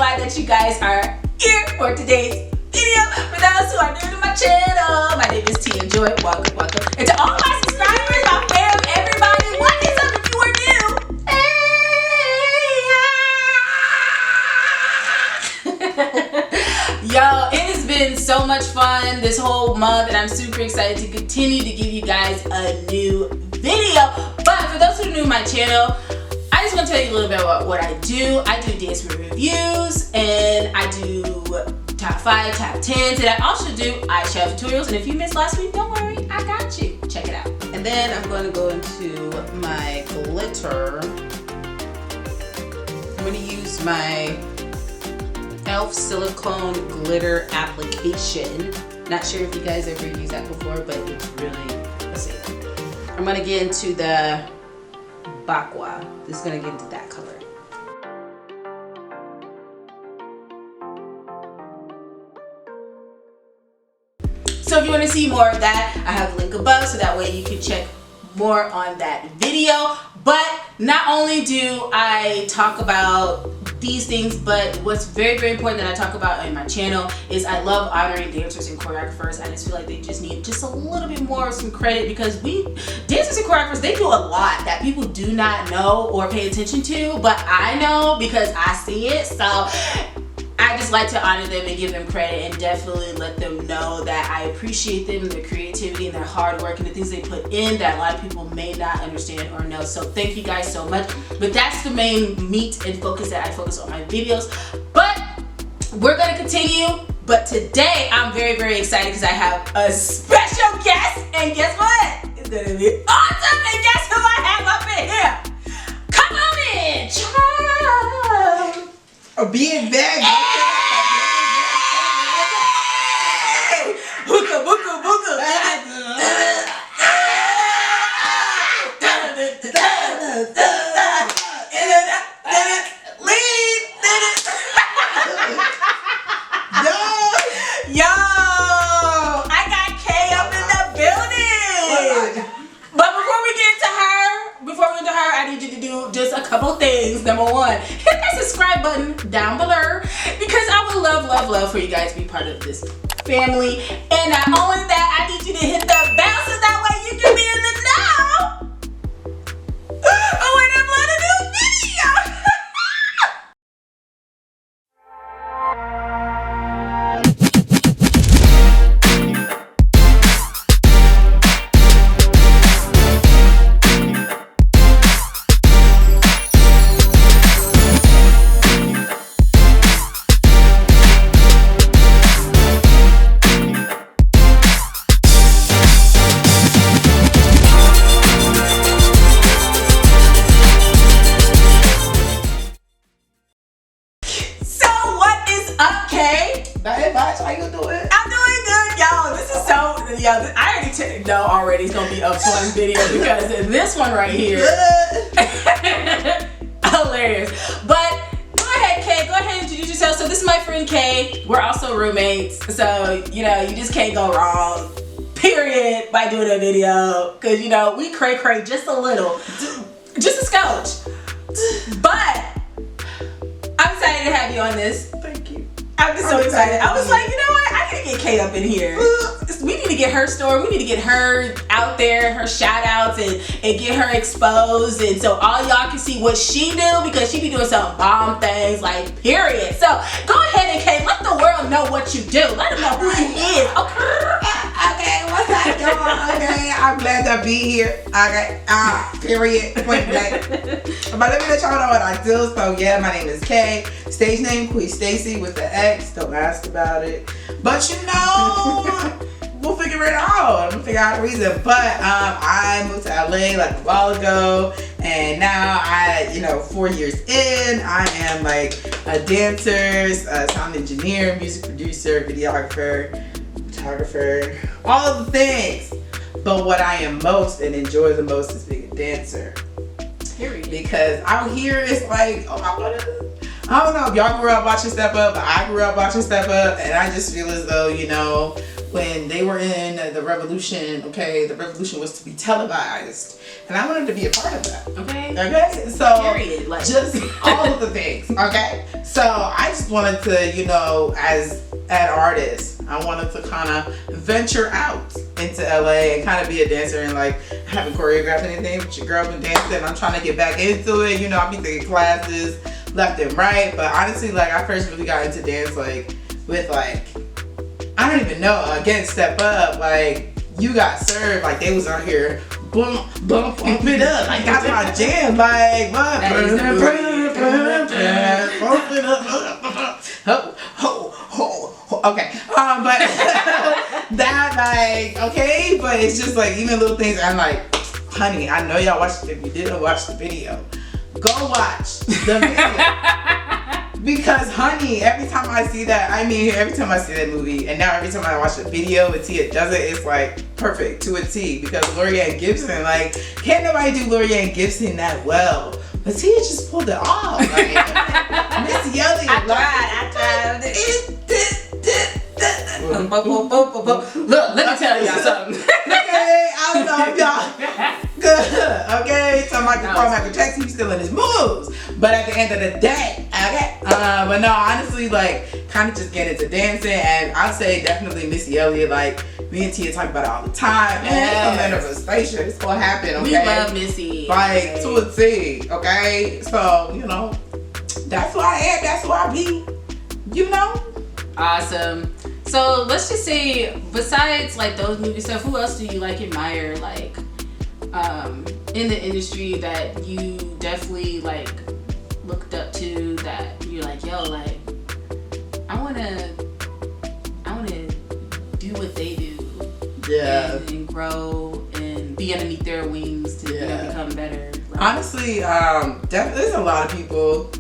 glad that you guys are here for today's video. For those who are new to my channel, my name is Teaya Joy. Welcome, welcome. And to all my subscribers, my fam, everybody, what is up if you are new? Yo, it has been so much fun this whole month, and I'm super excited to continue to give you guys a new video. But for those who are new to my channel, I just want to tell you a little bit about what I do. I do dance movie reviews, and I do top 5, top 10s, and I also do eyeshadow tutorials. And if you missed last week, don't worry, I got you. Check it out. And then I'm going to go into my glitter. I'm going to use my e.l.f. silicone glitter application. Not sure if you guys ever used that before, but it's really, let's see. I'm going to get into the Bakwa. This is going to get into that color. So if you want to see more of that, I have a link above, so that way you can check more on that video. But not only do I talk about these things, but what's very, very important that I talk about in my channel is I love honoring dancers and choreographers. I just feel like they just need just a little bit more of some credit, because dancers and choreographers, they do a lot that people do not know or pay attention to, but I know because I see it. So I just like to honor them and give them credit, and definitely let them know that I appreciate them and their creativity and their hard work and the things they put in that a lot of people may not understand or know. So thank you guys so much. But that's the main meat and focus that I focus on my videos. But we're gonna continue. But today I'm very, very excited because I have a special guest, and guess what? It's gonna be awesome. And guess who I have up in here? Come on in, child. Being back. Booka, booka, booka. Yo, I got K up in the building. But before we get into her, I need you to do just a couple things. Number one, hit that subscribe button down below, because I would love for you guys to be part of this family. And not only that, I need you to hit the bell so that way you can be in the know when I upload a new video. How you doing? I'm doing good, y'all. This is so, I already know already it's gonna be a fun video, because this one right here, hilarious. But go ahead, Kay. Go ahead and introduce yourself. So this is my friend Kay. We're also roommates, so you just can't go wrong. Period. By doing a video, because we cray just a little, just a scotch. But I'm excited to have you on this. Thank you. I'm just so excited. I was like, you know what? I need to get Kate up in here. We need to get her story. We need to get her out there, her shout outs, and get her exposed. And so all y'all can see what she do, because she be doing some bomb things, like, period. So go ahead and Kate, let the world know what you do. Let them know who you is. Okay, what's up, y'all? Okay, I'm glad to be here. Okay, period. Point blank. But let me let y'all know what I do. So yeah, my name is Kay. Stage name Queen Stacy with the X. Don't ask about it. But we'll figure it out. I'm gonna figure out the reason. But I moved to LA like a while ago, and now 4 years in, I am like a dancer, a sound engineer, music producer, videographer, photographer, all of the things. But what I am most and enjoy the most is being a dancer. Period. Because out here it's like, I don't know if y'all grew up watching Step Up, but I grew up watching Step Up, and I just feel as though, when they were in the revolution. Okay, the revolution was to be televised, and I wanted to be a part of that. Okay. Okay, so Period. Like just all of the things. Okay, so I just wanted to, you know, as an artist, I wanted to kind of venture out into LA and kind of be a dancer, and like I haven't choreographed anything, but your girl been dancing. I'm trying to get back into it. You know, I'll be taking classes left and right, but honestly, like I first really got into dance like with like, I don't even know, again, Step Up, like You Got Served, like they was out here bump it up, like that's my jam, like bump it up, okay, but that like, okay, but it's just like even little things. I'm like, honey, I know y'all watched it. If you didn't watch the video, go watch the video. Because honey, every time I see that, I mean every time I see that movie, and now every time I watch the video and Teaya does it, it's like perfect to a T. Because Lorianne Gibson, like, can't nobody do Lorianne Gibson that well. But Teaya just pulled it off. Like, Miss Yelly, I tried. Look, let me tell y'all something. Okay, I don't know if y'all good. Okay, so Michael Jackson, he's still in his moves. But at the end of the day, okay. But no, honestly, like, kind of just get into dancing, and I'd say definitely Missy Elliott. Like, me and Teaya talk about it all the time. Man, manifestation, it's gonna happen. Okay, we love Missy. Like okay. to a T. Okay, so you know, that's who I am. That's who I be. You know. Awesome. So let's just say, besides like those movie stuff, who else do you like admire, like in the industry that you definitely like looked up to, that you're like, yo, like I wanna do what they do, Yeah. and grow and be underneath their wings to become better. Like, Honestly, definitely there's a lot of people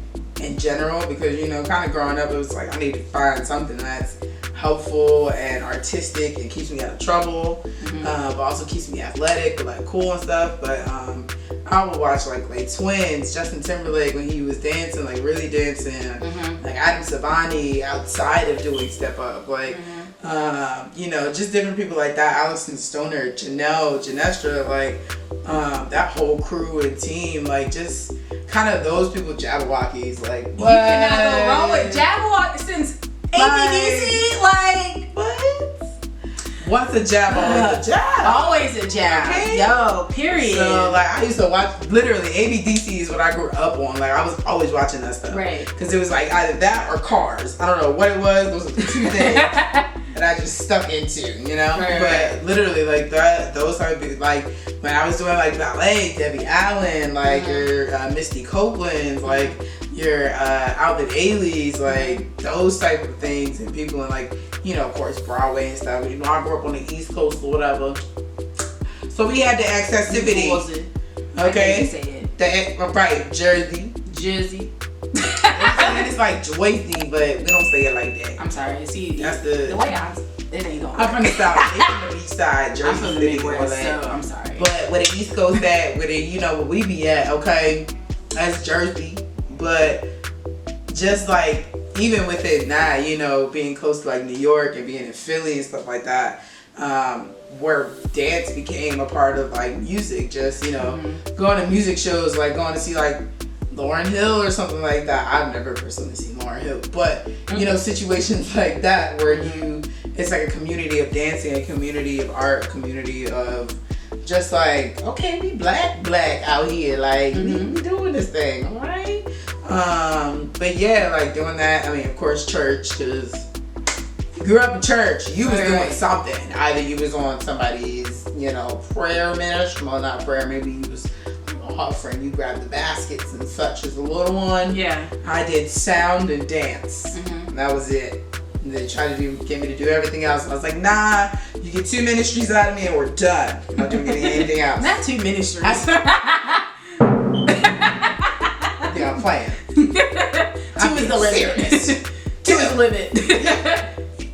in general, because you know, kind of growing up, it was like I need to find something that's helpful and artistic and keeps me out of trouble, but also keeps me athletic, like cool and stuff. But I would watch like Twins, Justin Timberlake when he was dancing, like really dancing, like Adam Savani outside of doing Step Up, like you know, just different people like that. Alison Stoner, Janelle, Janestra, like that whole crew and team, like just kind of those people, Jabberwockies, like what? You cannot go wrong with Jabberwocky since ABDC, like what? What's a jab? Always a jab. Always a jab. Okay. Yo, period. So like I used to watch, literally ABDC is what I grew up on. Like I was always watching that stuff. Right. Because it was like either that or Cars. I don't know what it was. Those were the two things that I just stuck into, you know. Right, but literally like that, those type of, like when I was doing like ballet, Debbie Allen, like your Misty Copeland's, like your Alvin Ailey's, like those type of things, and people in like, you know, of course Broadway and stuff. You know, I grew up on the East Coast or whatever, so we had the accessibility. Okay, right, Jersey. It's like Jersey, but we don't say it like that. I'm sorry. See, that's the way it ain't going. I'm from the South. They from the East Side, Jersey. I'm from the Midwest, so I'm sorry. But where the East Coast at, where you know where we be at, okay, that's Jersey. But just like even with it now, you know, being close to like New York and being in Philly and stuff like that, where dance became a part of like music, just, you know, going to music shows, like going to see like Lauryn Hill or something like that. I've never personally seen Lauryn Hill, but you know, situations like that where it's like a community of dancing, a community of art, a community of just like, okay, we black out here, like we doing this thing, all right? But yeah, like doing that. I mean, of course, church, because you grew up in church. You was doing something. Either you was on somebody's, you know, prayer ministry. Well, not prayer. Maybe you was offering. You grabbed the baskets and such as a little one. Yeah. I did sound and dance. And that was it. And they tried to get me to do everything else. And I was like, nah, you get 2 ministries out of me and we're done. I'm not doing anything else. Not 2 ministries. Yeah, I'm playing. 2 is the limit. 2 is the limit.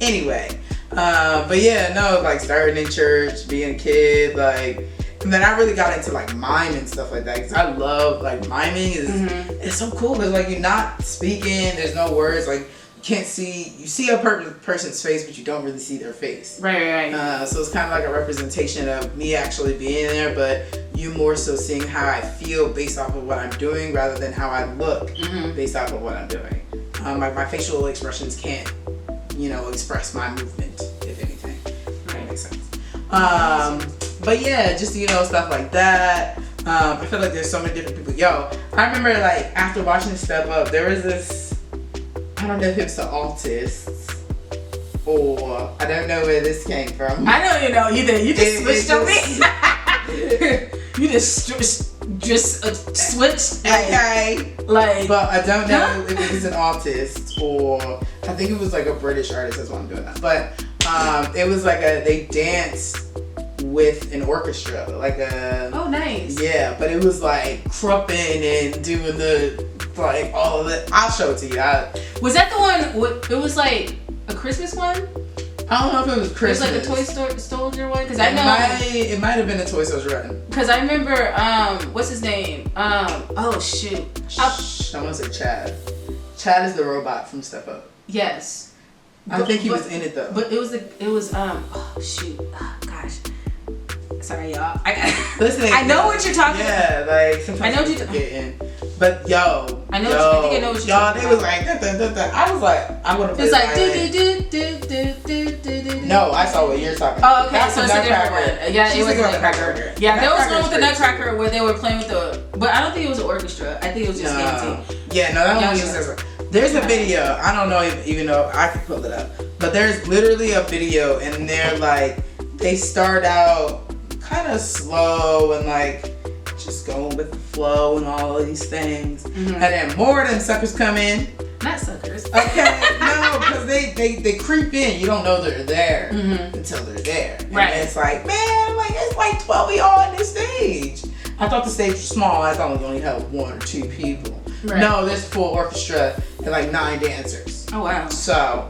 Anyway, but yeah, no, like starting in church, being a kid, like, and then I really got into like mime and stuff like that, because I love like miming is it's so cool, because like you're not speaking, there's no words, like can't see, you see a person's face, but you don't really see their face. Right. So it's kind of like a representation of me actually being there, but you more so seeing how I feel based off of what I'm doing rather than how I look based off of what I'm doing. Like my facial expressions can't, express my movement, if anything. That makes sense. But yeah, just, stuff like that. I feel like there's so many different people. Yo, I remember like after watching Step Up, there was this, I don't know if it's the autists or I don't know where this came from. I don't even know either. You just switched on me. You just switched. Okay. Like. But I don't know if it was an autist or I think it was like a British artist. That's why I'm doing that. But it was like they danced with an orchestra, like a. Oh, nice. Yeah, but it was like crumping and doing the. Like all of it. I'll show it to you. Was that the one? It was like a Christmas one. I don't know if it was Christmas. It was like a Toy Soldier one. Because I know it might have been a Toy Soldier one. Because I remember, what's his name? Oh shoot. I want to say Chad. Chad is the robot from Step Up. Yes. I think he was in it though. But it was oh shoot. Oh, gosh. Sorry, y'all. Listen, I know what you're talking about. Yeah, like sometimes I know what you're forgetting. But yo, I know. I think I know what you're y'all, talking they was like, I was like, I'm gonna play. It's like do. No, I saw what you're talking about. Oh, okay, so it's a different one. Yeah, it was a Nutcracker. Yeah, there was one with the Nutcracker where they were playing with but I don't think it was an orchestra. I think it was just dancing. Yeah, no, that one was just. There's a video. I don't know even though I can pull it up, but there's literally a video, and they're like, they start out kind of slow and like. Just going with the flow and all of these things, and then more of them suckers come in. Not suckers. Okay, no, because they creep in. You don't know they're there until they're there. Right. And it's like, man, like it's like 12 of y'all on this stage. I thought the stage was small. I thought we only held 1 or 2 people. Right. No, there's a full orchestra and like 9 dancers. Oh wow. So,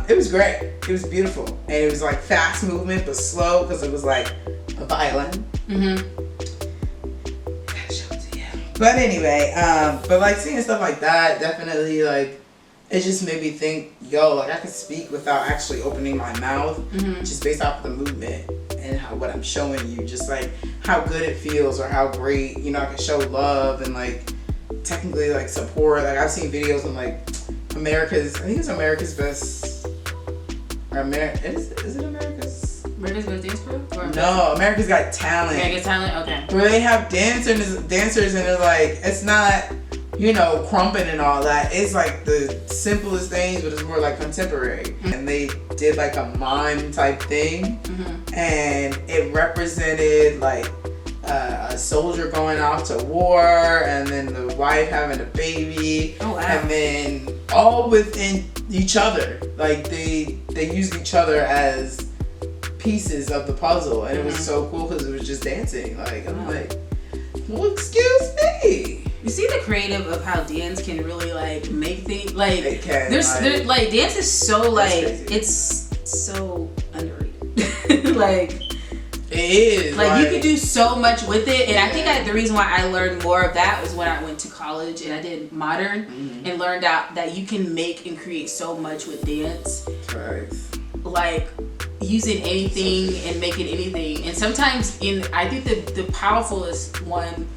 it was great. It was beautiful, and it was like fast movement but slow because it was like a violin. But anyway, but like seeing stuff like that, definitely like, it just made me think, yo, like I can speak without actually opening my mouth, just based off of the movement and what I'm showing you, just like how good it feels or how great, I can show love and like technically like support. Like I've seen videos on like I think it's America's Best, or is it America's Best Dance Crew? No, America's Got Talent. America's Talent, okay. Where they have dancers and they're like, it's not, crumping and all that. It's like the simplest things, but it's more like contemporary. And they did like a mime type thing, and it represented like a soldier going off to war, and then the wife having a baby, and then all within each other. Like they used each other as pieces of the puzzle, and it was so cool because it was just dancing. Like I'm like, well, excuse me. You see the creative of how dance can really like make things like it can, there's like dance is so like it's so underrated. Like it is like you can do so much with it, and I think the reason why I learned more of that was when I went to college and I did modern and learned out that you can make and create so much with dance. Right. Like using anything and making anything, and sometimes I think the powerfulest one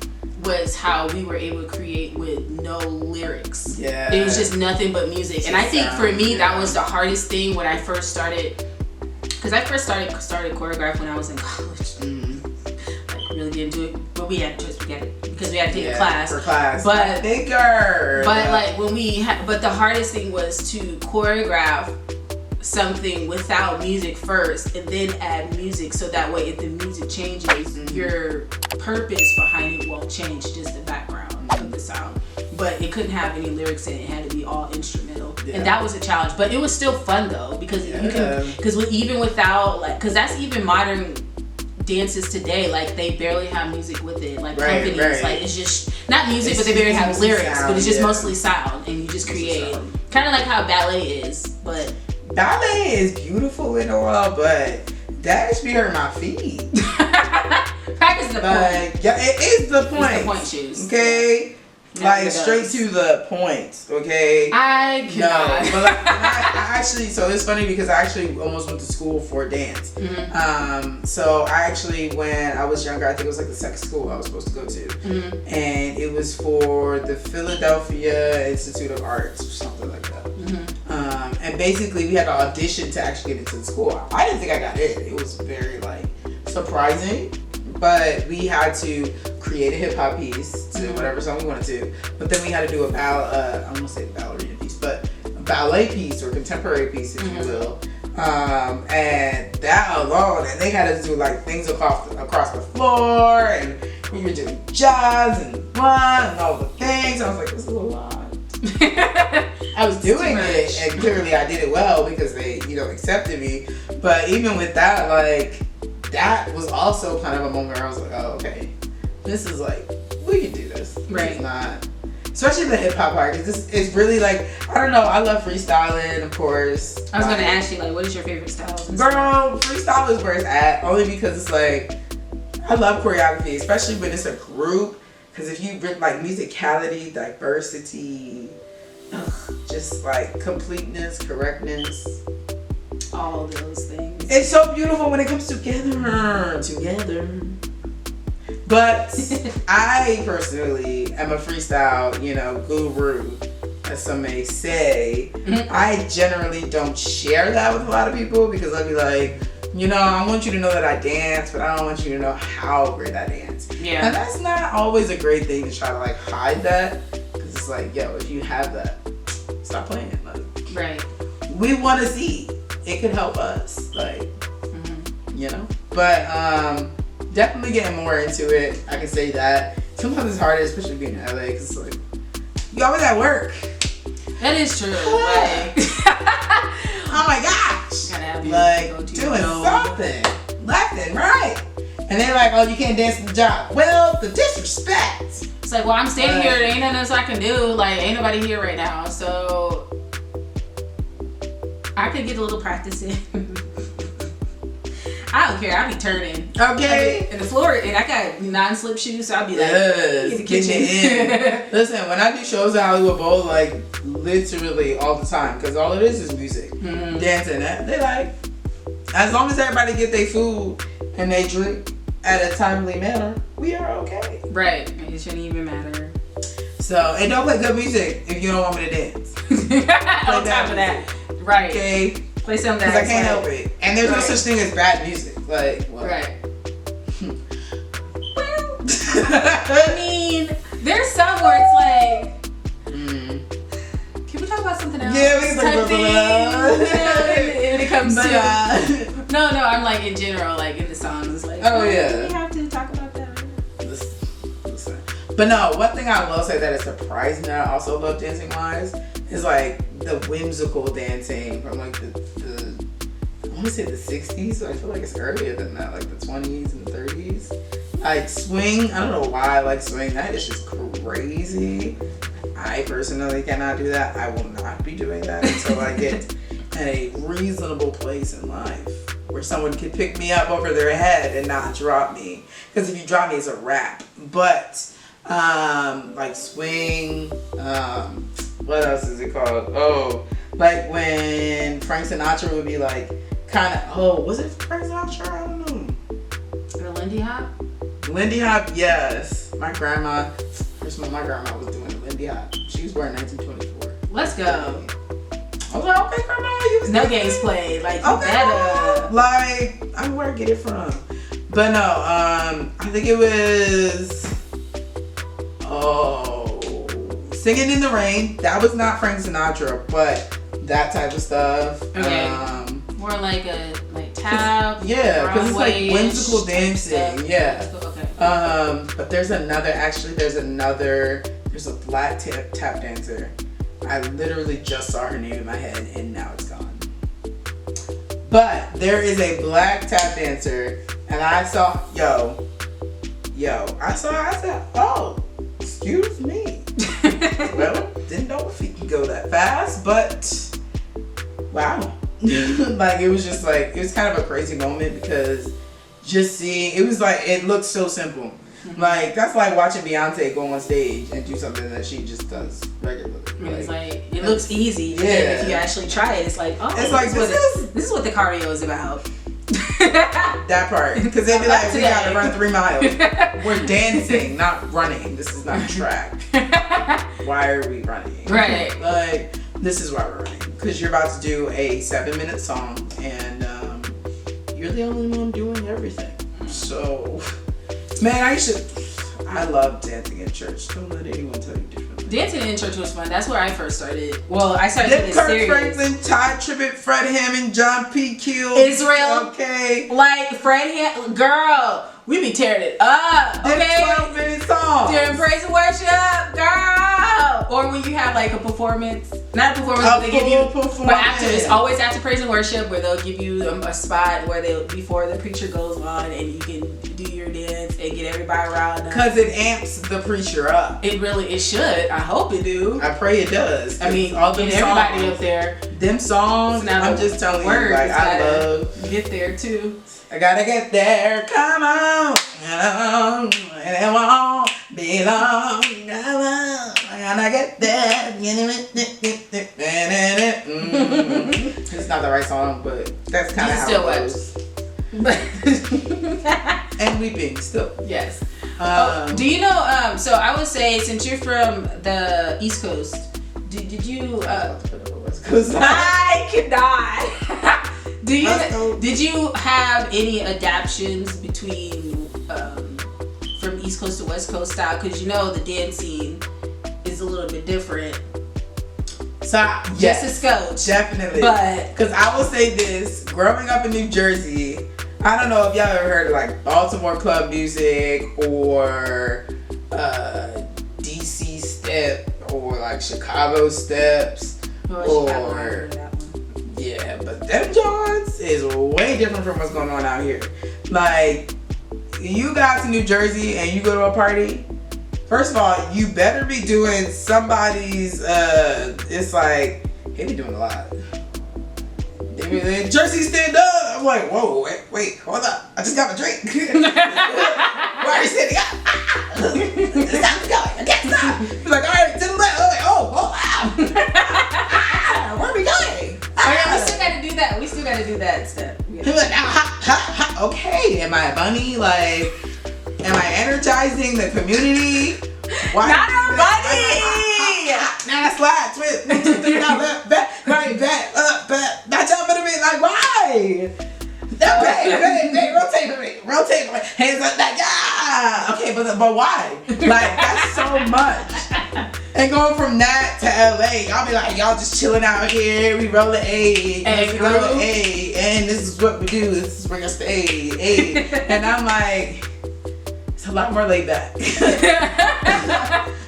was how we were able to create with no lyrics. Yeah, it was just nothing but music. And I think for me that was the hardest thing when I first started, because I first started choreograph when I was in college. Like really get into it, but we had to because we had to take a class for class. But bigger. But like when but the hardest thing was to choreograph something without music first and then add music, so that way if the music changes, your purpose behind it won't change, just the background of the sound. But it couldn't have any lyrics in it. It had to be all instrumental. And that was a challenge, but it was still fun though, because you can, because even without like, because that's even modern dances today, like they barely have music with it, like companies, like it's just not music, but they barely have lyrics, sound, but it's just mostly sound, and you just create kind of like how ballet is. But ballet is beautiful and all, but that just be hurting my feet. Practice the point. Yeah, it is the point. It's the point shoes. Okay, Like straight to the point, okay? I cannot. No, but like, I actually, so it's funny because I actually almost went to school for dance. So I actually, when I was younger, I think it was like the second school I was supposed to go to, and it was for the Philadelphia Institute of Arts or something like that. And basically, we had to audition to actually get into the school. I didn't think I got in. It was very like surprising, but we had to create a hip hop piece to whatever song we wanted to. But then we had to do I don't want to say ballerina piece, but a ballet piece or contemporary piece, if you will. And that alone, and they had us do like things across the floor, and we were doing jazz and run and all the things. I was like, this is a lot. I was doing it, and clearly I did it well because they, accepted me. But even with that, like, that was also kind of a moment where I was like, oh, okay, this is like, we can do this. Right. It's not, especially the hip hop part, because it's really like, I don't know, I love freestyling, of course. I was going to ask you, like, what is your favorite style? Girl, freestyle is where it's at, only because it's like, I love choreography, especially when it's a group, because if you bring like musicality, diversity, just like completeness, correctness, all those things. it's so beautiful when it comes together. But I personally am a freestyle, guru, as some may say. I generally don't share that with a lot of people because I'll be like, I want you to know that I dance, but I don't want you to know how great I dance. Yeah. And that's not always a great thing to try to like hide that, because it's like, yo, if you have that, stop playing it. Like, right. we want to see. It could help us, like, But definitely getting more into it. I can say that. Sometimes it's harder, especially being in LA, because it's like, you always at work. That is true. Like, oh my gosh. gotta have you Like, go to doing something left and right. And they're like, oh, you can't dance in the job. Well, the disrespect. It's like, well, I'm standing here. There ain't nothing else I can do. Like, ain't nobody here right now. So, I could get a little practice in. I don't care. I'll be turning. Okay. And the floor, and I got non-slip shoes, so I'll be like, yes, in the kitchen. in. Listen, when I do shows at Hollywood Bowl, like literally all the time, because all it is music, dancing. They like, as long as everybody get their food and they drink at a timely manner, we are okay. Right. It shouldn't even matter. So, and don't play good music if you don't want me to dance. On top of that. Right. Okay. Play something because I can't help it. And there's no such thing as bad music. Like, well. Right. Well, I mean, there's some where it's like, can we talk about something else? Yeah, we can talk about something else. When it comes to no, I'm like in general, like in the songs, like, oh yeah, do we have to talk about that? Listen. But no, one thing I will say that is surprising that I also love dancing wise is like the whimsical dancing from like the I want to say the 60s, but I feel like it's earlier than that, like the 20s and 30s. Like swing, I don't know why I like swing. That is just crazy. I personally cannot do that. I will not be doing that until I get in a reasonable place in life where someone can pick me up over their head and not drop me. Because if you drop me, it's a wrap. But like swing, what else is it called? Oh, like when Frank Sinatra would be like, kind of, was it Frank Sinatra? I don't know. The Lindy Hop? Lindy Hop, yes. My grandma was doing the Lindy Hop. She was born in 1924. Let's go. I was like, okay, grandma, you was no games played. Like, you okay, better. Like, I don't know where I get it from. But no, I think it was, Singing in the Rain. That was not Frank Sinatra, but that type of stuff. Okay. More like a tap. Yeah, because it's like whimsical dancing. Stuff. Yeah. Okay. But there's a black tap dancer. I literally just saw her name in my head and now it's gone. But there is a black tap dancer and I saw, I said, oh, excuse me. Well, didn't know if he could go that fast, but wow. Like it was just like, it was kind of a crazy moment because just seeing, it was like, it looked so simple. Like, that's like watching Beyonce go on stage and do something that she just does regularly. It's like, it looks easy, but then if you actually try it, it's like, oh, it's like, this is what the cardio is about. That part. Because they'd be like, we gotta run 3 miles. We're dancing, not running. This is not a track. Why are we running? Right. Like, this is why we're running. Because you're about to do a 7-minute song, and you're the only one doing everything. So, man, I love dancing in church. Don't let anyone tell you differently. Dancing in church was fun. That's where I first started. Well, I started getting Kirk serious. Franklin, Ty Tribbett, Fred Hammond, John P. Keel. Israel. Okay. Like, girl, we be tearing it up. Okay. 12-minute songs. During praise and worship, girl. Or when you have like a performance. Not a performance, but they give you. But after, it's always after praise and worship where they'll give you a spot where before the preacher goes on and you can do your dance and get everybody riled up. Because it amps the preacher up. It should. I hope it do. I pray it does. I mean, all get everybody up there. Them songs, now I'm just telling you, like, I love. Get there too. I gotta get there, come on, and it won't be long, come on, I gotta get there. It's not the right song, but that's kind of how it goes. And weeping still. Yes. Do you know? So I would say, since you're from the East Coast, did you? I cannot. Did you have any adaptations between from East Coast to West Coast style? Because you know the dance scene is a little bit different. So just a scotch, definitely. But because I will say this, growing up in New Jersey, I don't know if y'all ever heard of like Baltimore club music or DC step or like Chicago steps or. Yeah, but them Johns is way different from what's going on out here. Like, you got to New Jersey and you go to a party, first of all, you better be doing somebody's, it's like, they be doing a lot. They be like, Jersey stand up. I'm like, whoa, wait, hold up. I just got a drink. Why are you standing up? Stop going. I can't stop. He's like, all right, to the left. I'm like, oh, wow. Where are we going? Oh yeah, we still gotta do that. We still gotta do that step. Yeah. He's like, okay, am I a bunny? Like, am I energizing the community? Why not a bunny! Now slide, twist, 1, 2, 3, now left, back, right, back, up, back. Not y'all better be like, why? Rotate me. Hands up, like, yeah. Okay, but why? Like, that's so much. And going from that to LA, y'all be like, y'all just chilling out here. We rolling A, and this is what we do. This is where you stay, A. And I'm like, it's a lot more laid back.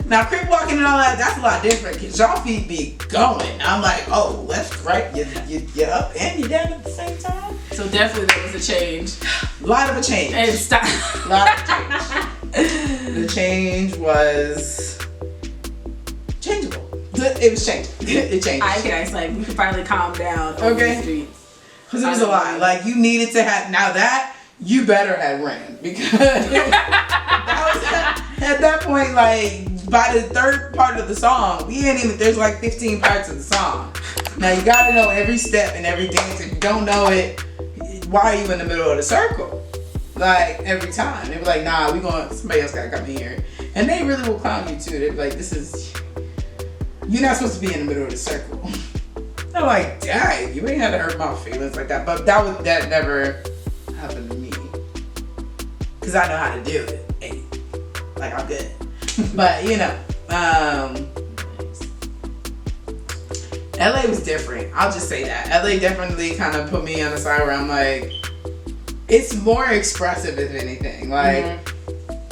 Now, crip walking and all that, that's a lot different because y'all feet be going. I'm like, oh, left, right, you're up and you're down at the same time. So definitely there was a change. Lot of a change. And stop. Lot of change. The change was changeable. It was changing. It changed. It's like we could finally calm down on the streets. Because it was a lot. Like, you needed to have, now that, you better have ran. Because that was at that point, like, by the third part of the song, there's like 15 parts of the song. Now, you gotta know every step and every dance. If you don't know it, why are you in the middle of the circle? Like, every time. They be like, nah, somebody else gotta come in here. And they really will clown you too. They're like, you're not supposed to be in the middle of the circle. I'm like, dang, you ain't had to hurt my feelings like that. But that never happened to me. Because I know how to do it. Hey, like, I'm good. But, LA was different. I'll just say that. LA definitely kind of put me on the side where I'm like, it's more expressive if anything. Like,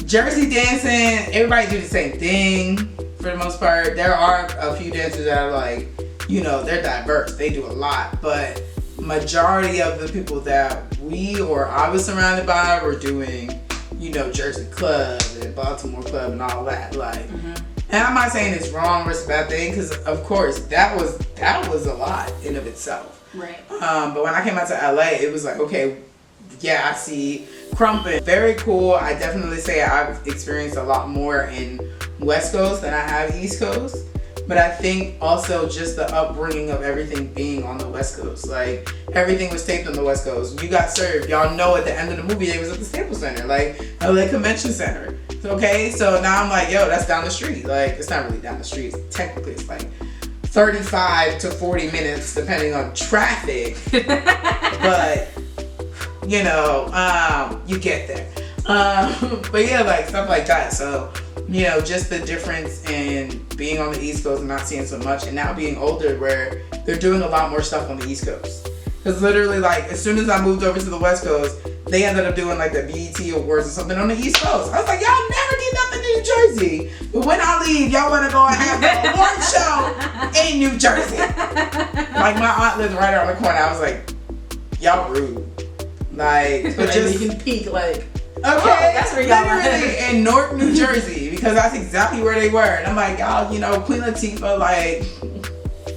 Jersey dancing, everybody do the same thing for the most part. There are a few dancers that are like, they're diverse. They do a lot. But majority of the people that I was surrounded by were doing, Jersey club and Baltimore club and all that. Like, and I'm not saying it's wrong or it's a bad thing, because of course that was a lot in of itself. Right. But when I came out to LA, it was like, okay, yeah, I see Crumpin', very cool. I definitely say I've experienced a lot more in West Coast than I have East Coast. But I think also just the upbringing of everything being on the West Coast. Like, everything was taped on the West Coast. You got served. Y'all know at the end of the movie, it was at the Staples Center, like LA Convention Center. Okay, so now I'm like, yo, that's down the street. Like, it's not really down the street. Technically, it's like 35 to 40 minutes, depending on traffic. But, you know, you get there. But yeah, like, stuff like that. So, you know, just the difference in being on the East Coast and not seeing so much, and now being older where they're doing a lot more stuff on the East Coast. Because literally, like, as soon as I moved over to the West Coast, they ended up doing like the BET Awards or something on the East Coast. I was like, y'all never did nothing in New Jersey. But when I leave, y'all want to go and have the award show in New Jersey. Like, my aunt lives right around the corner. I was like, y'all rude. Like, but just you can peek like, okay, that's where y'all literally in Newark, New Jersey, because that's exactly where they were. And I'm like, y'all, you know, Queen Latifah, like,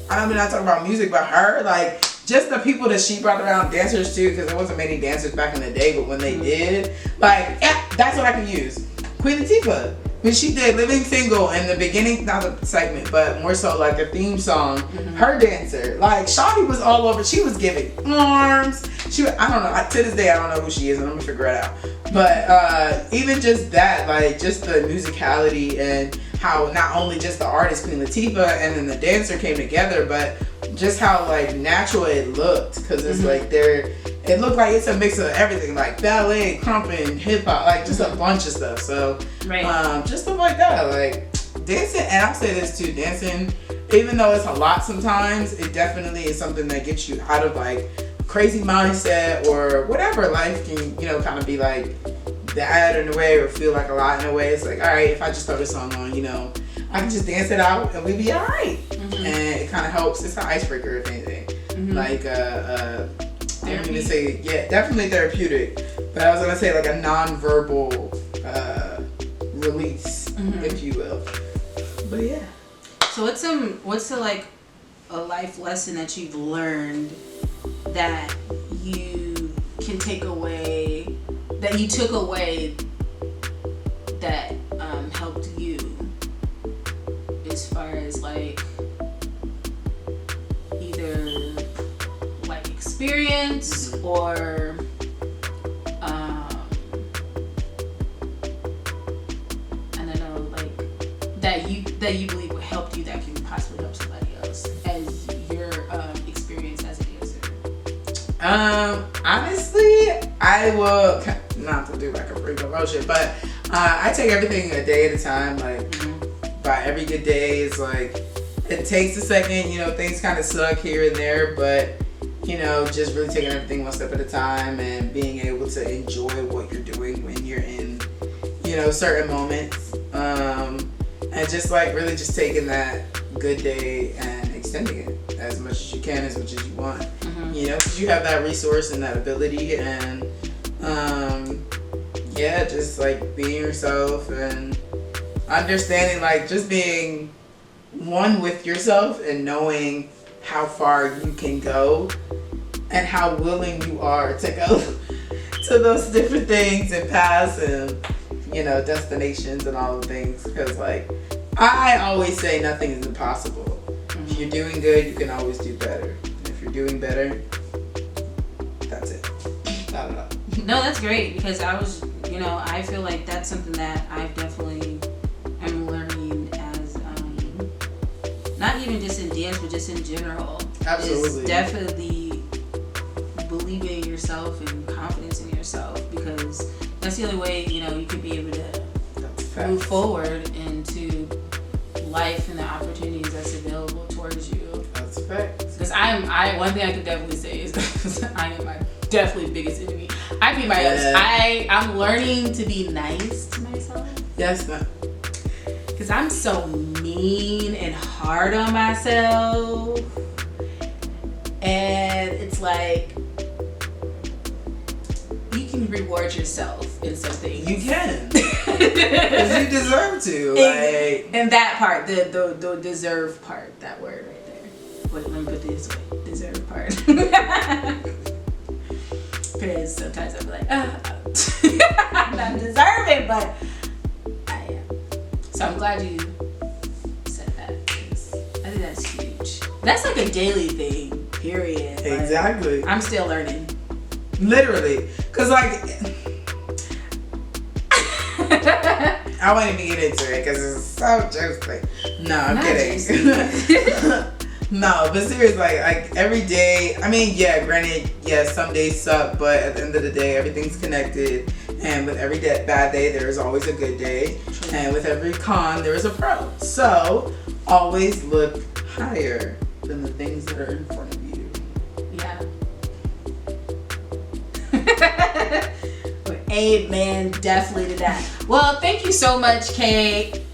I'm not talking about music, but her, like, just the people that she brought around, dancers too, because there wasn't many dancers back in the day, but when they did, like, yeah, that's what I can use. Queen Latifah, when she did Living Single in the beginning, not a segment, but more so like a theme song, her dancer, like, Shawty was all over. She was giving arms. I don't know, to this day, I don't know who she is, and I'm gonna figure it out. But even just that, like, just the musicality and how not only just the artist Queen Latifah and then the dancer came together, but just how like natural it looked, because it's like it looked like it's a mix of everything, like ballet, crumping, hip hop, like just a bunch of stuff. So just stuff like that, like dancing. And I'll say this too, dancing, even though it's a lot sometimes, it definitely is something that gets you out of like crazy mindset or whatever life can, you know, kind of be like that in a way, or feel like a lot in a way. It's like, all right, if I just throw this song on, you know, I can just dance it out and we'll be all right. And it kind of helps. It's an icebreaker, if anything. Like, I don't mean to say, yeah, definitely therapeutic. But I was going to say like a non-verbal release, if you will. But yeah. So what's like a life lesson that you've learned that you can take away, that you took away, that helped you as far as like either like experience or I don't know, like that you believe would help you that can possibly help somebody else as your experience as a dancer? Honestly, I will, not to do like a free promotion, but I take everything a day at a time. Like, by every good day is like, it takes a second, you know, things kind of suck here and there, but you know, just really taking everything one step at a time and being able to enjoy what you're doing when you're in, you know, certain moments, and just like really just taking that good day and extending it as much as you can, as much as you want, you know, because you have that resource and that ability. And yeah, just like being yourself and understanding, like just being one with yourself and knowing how far you can go and how willing you are to go to those different things and paths and, you know, destinations and all the things. Because like, I always say nothing is impossible. If you're doing good, you can always do better. And if you're doing better, that's it. I don't know. No, that's great, because I feel like that's something that I've definitely am learning as not even just in dance, but just in general. Absolutely. Is definitely believing in yourself and confidence in yourself, because that's the only way, you know, you can be able to move forward into life and the opportunities that's available towards you. That's a fact. Because one thing I could definitely say is that I am my definitely biggest enemy. I beat my ups. I'm learning to be nice to myself. Yes, ma'am. Because I'm so mean and hard on myself. And it's like, you can reward yourself in some things. You can. Because you deserve to. Like, and that part, the deserve part, that word right there. Wait, let me put it this way. Deserve part. because sometimes I'll be like, I'm not deserving, but I am. So I'm glad you said that, because I think that's huge. That's like a daily thing, period. Like, Exactly. I'm still learning. Literally. Because, like, I won't even get into it because it's so juicy. No, I'm Not kidding. No, but seriously, like every day, I mean, yeah, granted, yes, some days suck, but at the end of the day, everything's connected. And with every bad day, there is always a good day. True. And with every con, there is a pro. So, always look higher than the things that are in front of you. Yeah. Amen, definitely to that. Well, thank you so much, Kay.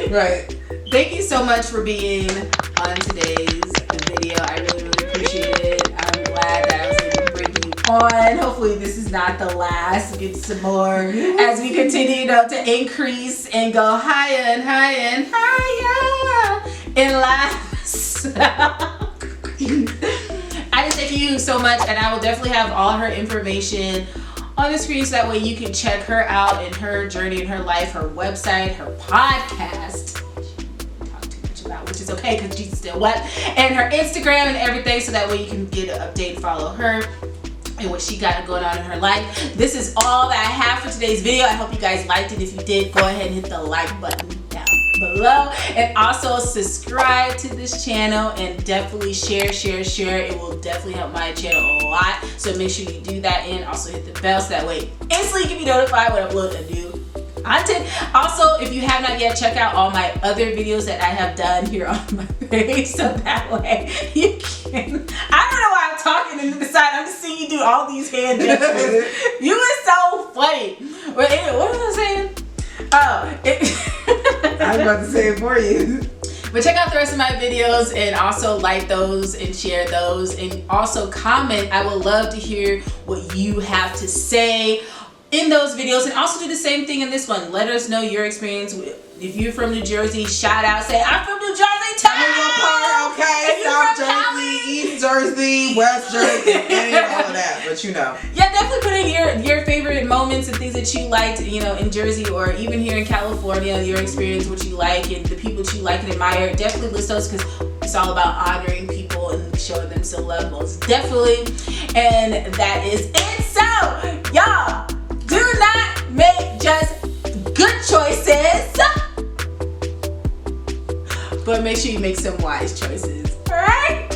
Right. Thank you so much for being on today's video. I really, really appreciate it. I'm glad that I was able to bring you on. Hopefully this is not the last. Get some more as we continue to increase and go higher and higher and higher in lives. I just thank you so much, and I will definitely have all her information on the screen so that way you can check her out in her journey in her life, her website, her podcast. Which is okay because she's still wet, and her Instagram and everything, so that way you can get an update, follow her and what she got going on in her life. This is all that I have for today's video. I hope you guys liked it. If you did, go ahead and hit the like button down below, and also subscribe to this channel, and definitely share. It will definitely help my channel a lot, so make sure you do that, and also hit the bell so that way instantly you can be notified when I upload a new content. Also, if you have not yet, check out all my other videos that I have done here on my page, so that way you can, I don't know why I'm talking and decide I'm just seeing you do all these hand gestures. You are so funny. But anyway, what was I saying? Oh, I was about to say it for you. but check out the rest of my videos, and also like those and share those, and also comment. I would love to hear what you have to say in those videos, and also do the same thing in this one. Let us know your experience. If you're from New Jersey, shout out, say I'm from New Jersey. Tell me what part, okay? If you're South from Jersey, Cali, East Jersey, West Jersey, and all of that. But you know. yeah, definitely put in your favorite moments and things that you liked, in Jersey, or even here in California, your experience, what you like, and the people that you like and admire. Definitely list those, because it's all about honoring people and showing them some love, most definitely. And that is it. So, y'all, do not make just good choices, but make sure you make some wise choices. All right?